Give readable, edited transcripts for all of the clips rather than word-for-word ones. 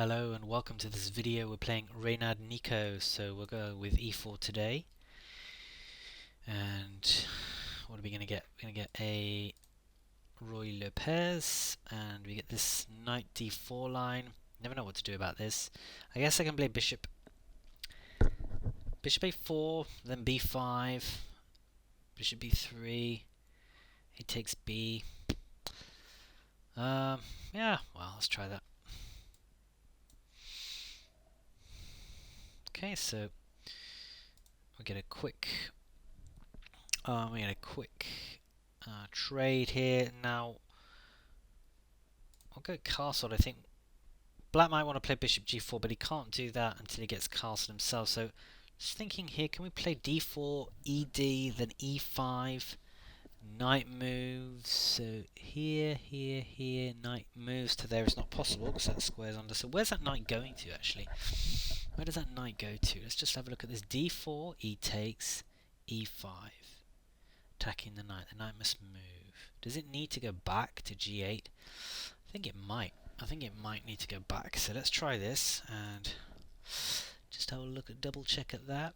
Hello and welcome to this video. We're playing Reynad Nico, so we'll go with e4 today. And what are we going to get? We're going to get a Ruy Lopez, and we get this knight d4 line. Never know what to do about this. I guess I can play bishop a4, then b5, bishop b3, he takes b. Yeah, well, let's try that. Okay, so we get a quick trade here. Now I'll go castled. I think Black might want to play bishop g4, but he can't do that until he gets castled himself. So just thinking here, can we play d4, ed, then e5, knight moves? So here, knight moves to there is not possible because that square's under. So where's that knight going to actually? Where does that knight go to? Let's just have a look at this. d4, e takes, e5. Attacking the knight. The knight must move. Does it need to go back to g8? I think it might. I think it might need to go back. So let's try this and just have a look at double check at that.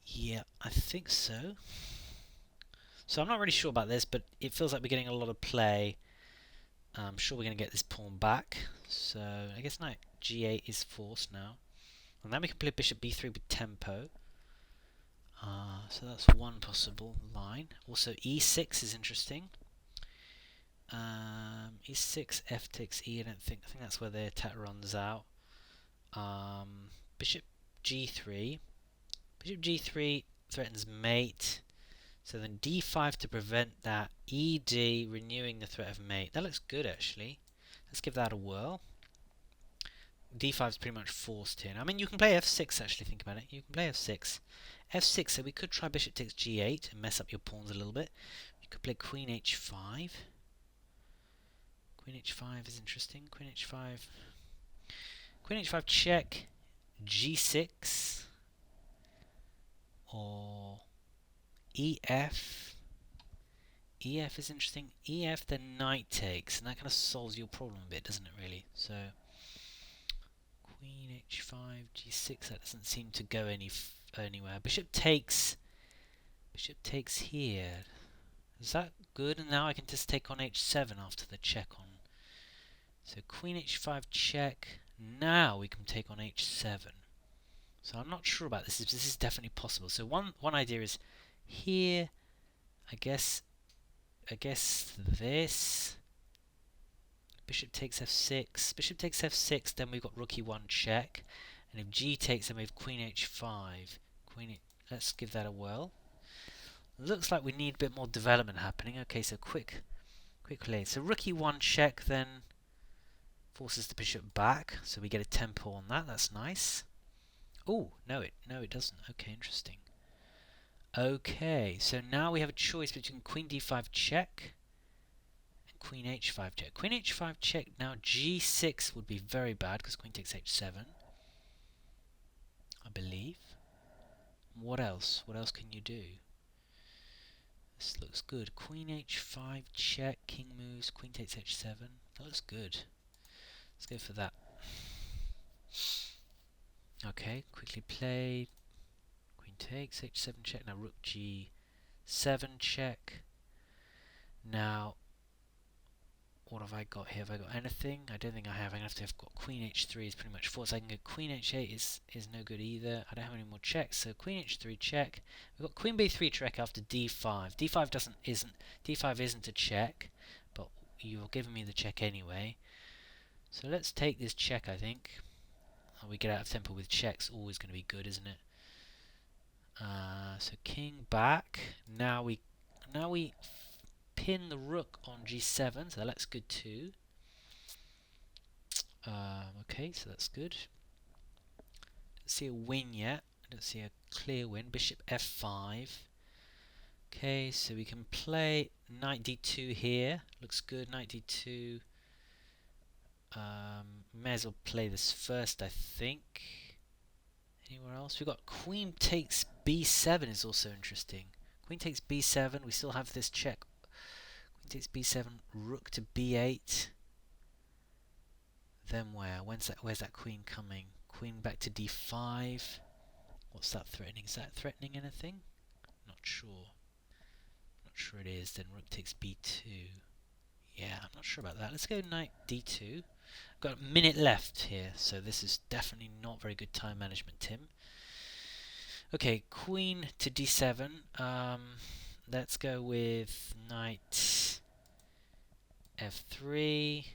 Yeah, I think so. So I'm not really sure about this, but it feels like we're getting a lot of play. I'm sure we're going to get this pawn back. So I guess knight g8 is forced now. And then we can play bishop b3 with tempo. So that's one possible line. Also e6 is interesting. E6, f takes e. I think that's where the attack runs out. Bishop g3. Bishop g3 threatens mate. So then d5 to prevent that. Ed renewing the threat of mate. That looks good actually. Let's give that a whirl. d5 is pretty much forced here. I mean, you can play f6 actually. Think about it. You can play f6. f6. So we could try bishop takes g8 and mess up your pawns a little bit. You could play queen h5. Queen h5 is interesting. Queen h5. Queen h5 check. g6. Or ef. ef is interesting. ef then knight takes. And that kind of solves your problem a bit, doesn't it really? So queen h5, g6. That doesn't seem to go anywhere. Bishop takes. Bishop takes here. Is that good? And now I can just take on h7 after the check on. So queen h5 check. Now we can take on h7. So I'm not sure about this. This is definitely possible. So one idea is here. I guess this. Bishop takes f6. Bishop takes f6. Then we've got rook e1 check. And if g takes, then we have queen h5. Let's give that a whirl. Looks like we need a bit more development happening. Okay, so quick play. So rook e1 check then forces the bishop back, so we get a tempo on that. That's nice. Oh, no it doesn't. Okay, interesting. Okay, so now we have a choice between queen d5 check and queen h5 check. Queen h5 check. Now g6 would be very bad because queen takes h7, I believe. What else? What else can you do? This looks good. Queen h5 check, king moves, queen takes h7. That looks good. Let's go for that. Okay, quickly played. Queen takes, h7 check. Now rook g7 check. Now, what have I got here? Have I got anything? I don't think I have. I'm going to have got queen h3 is pretty much forced. So I can go queen h8 is no good either. I don't have any more checks. So queen h3 check. We've got queen b3 check after d5. D5 isn't a check, but you're giving me the check anyway. So let's take this check, I think. We get out of tempo with checks, always going to be good, isn't it? So king back. Now we pin the rook on g7, so that looks good too. Okay, so that's good. Don't see a win yet. I don't see a clear win. Bishop f5. Okay, so we can play knight d2 here. Looks good. Knight d2. May as well play this first, I think. Anywhere else? We've got queen takes b7 is also interesting. Queen takes b7. We still have this check. Queen takes b7. Rook to b8. Then where? Where's that queen coming? Queen back to d5. What's that threatening? Is that threatening anything? Not sure. Not sure it is. Then rook takes b2. Yeah, I'm not sure about that. Let's go knight d2. Got a minute left here, so this is definitely not very good time management, Tim. Okay, queen to d7. Let's go with knight f3.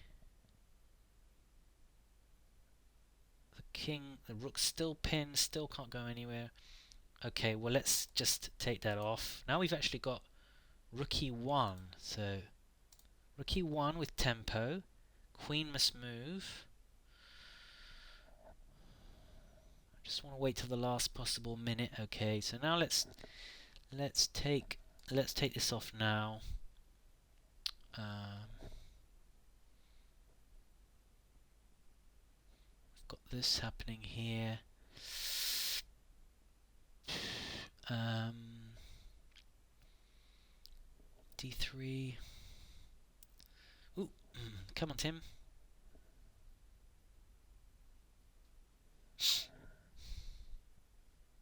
The king, the rook's still pinned, still can't go anywhere. Okay, well let's just take that off. Now we've actually got rook e1, so rook e1 with tempo. Queen must move. Just want to wait till the last possible minute. Okay, so now let's take this off now. We've got this happening here. D3. Ooh, come on, Tim.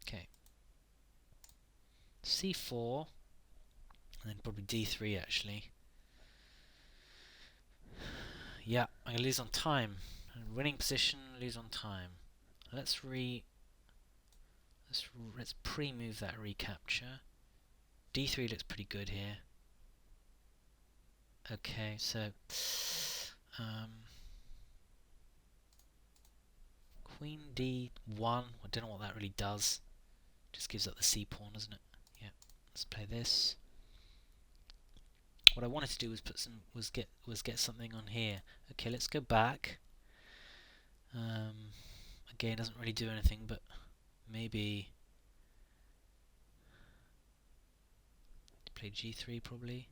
Okay. C4, and then probably D3 actually. Yeah, I'm gonna lose on time. Winning position, lose on time. Let's pre-move that recapture. D3 looks pretty good here. Okay, so Queen D1. I don't know what that really does. Just gives up the C pawn, doesn't it? Yeah. Let's play this. What I wanted to do was get something on here. Okay, let's go back. Again, doesn't really do anything, but maybe play G3 probably.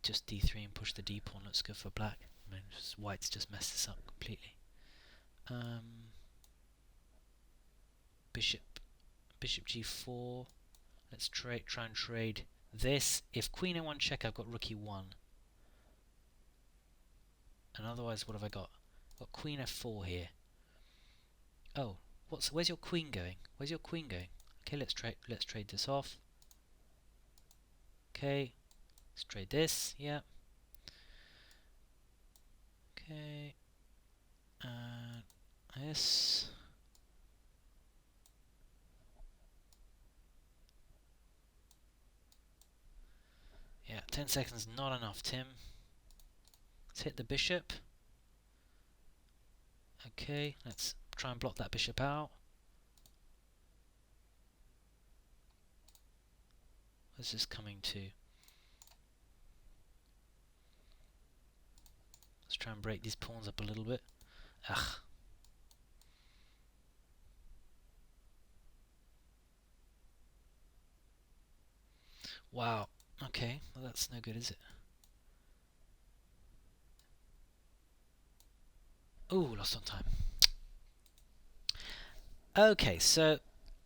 Just D3 and push the D pawn. Let's go for black. I mean, white's just messed this up completely. Bishop G4. Let's try and trade this. If Queen A1 check, I've got Rook E1. And otherwise, what have I got? I've got Queen F4 here. Oh, where's your Queen going? Where's your Queen going? Okay, let's trade this off. Okay, let's trade this. Yeah. Okay. This. Yeah, 10 seconds not enough, Tim. Let's hit the bishop. Okay, let's try and block that bishop out. Where's this coming to? Let's try and break these pawns up a little bit. Ugh. Wow. Okay, well that's no good, is it? Ooh, lost on time. Okay, so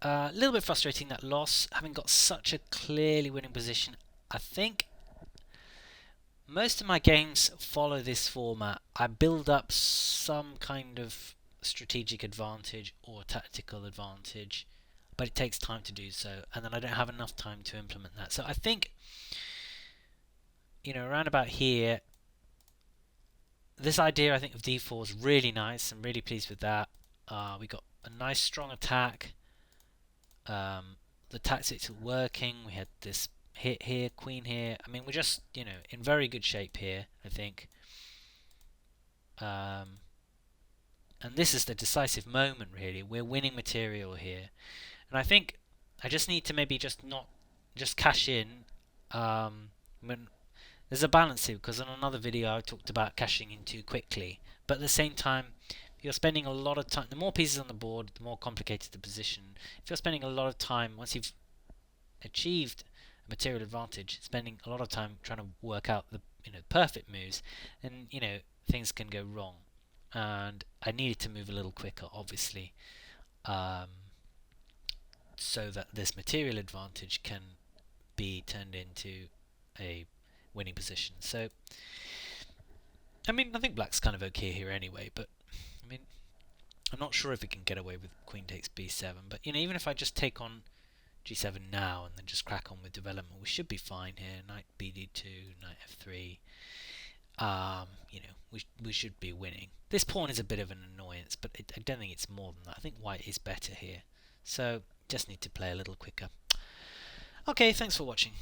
a little bit frustrating, that loss, having got such a clearly winning position. I think most of my games follow this format. I build up some kind of strategic advantage or tactical advantage, but it takes time to do so, and then I don't have enough time to implement that. So I think, you know, around about here, this idea I think of d4 is really nice. I'm really pleased with that. We got a nice strong attack. The tactics are working. We had this hit here, queen here. I mean, we're just, you know, in very good shape here, I think. And this is the decisive moment, really. We're winning material here. And I think I just need to maybe just cash in. When there's a balance here, because in another video I talked about cashing in too quickly. But at the same time, you're spending a lot of time. The more pieces on the board, the more complicated the position. If you're spending a lot of time, once you've achieved a material advantage, spending a lot of time trying to work out the perfect moves, and things can go wrong. And I needed to move a little quicker, obviously, so that this material advantage can be turned into a winning position. So I mean, I think black's kind of okay here anyway, but I mean, I'm not sure if it can get away with queen takes b7. But you know, even if I just take on g7 now and then just crack on with development, we should be fine here. Knight bd2, knight f3. You know, we should be winning. This pawn is a bit of an annoyance, but I don't think it's more than that. I think white is better here. So, just need to play a little quicker. Okay, thanks for watching.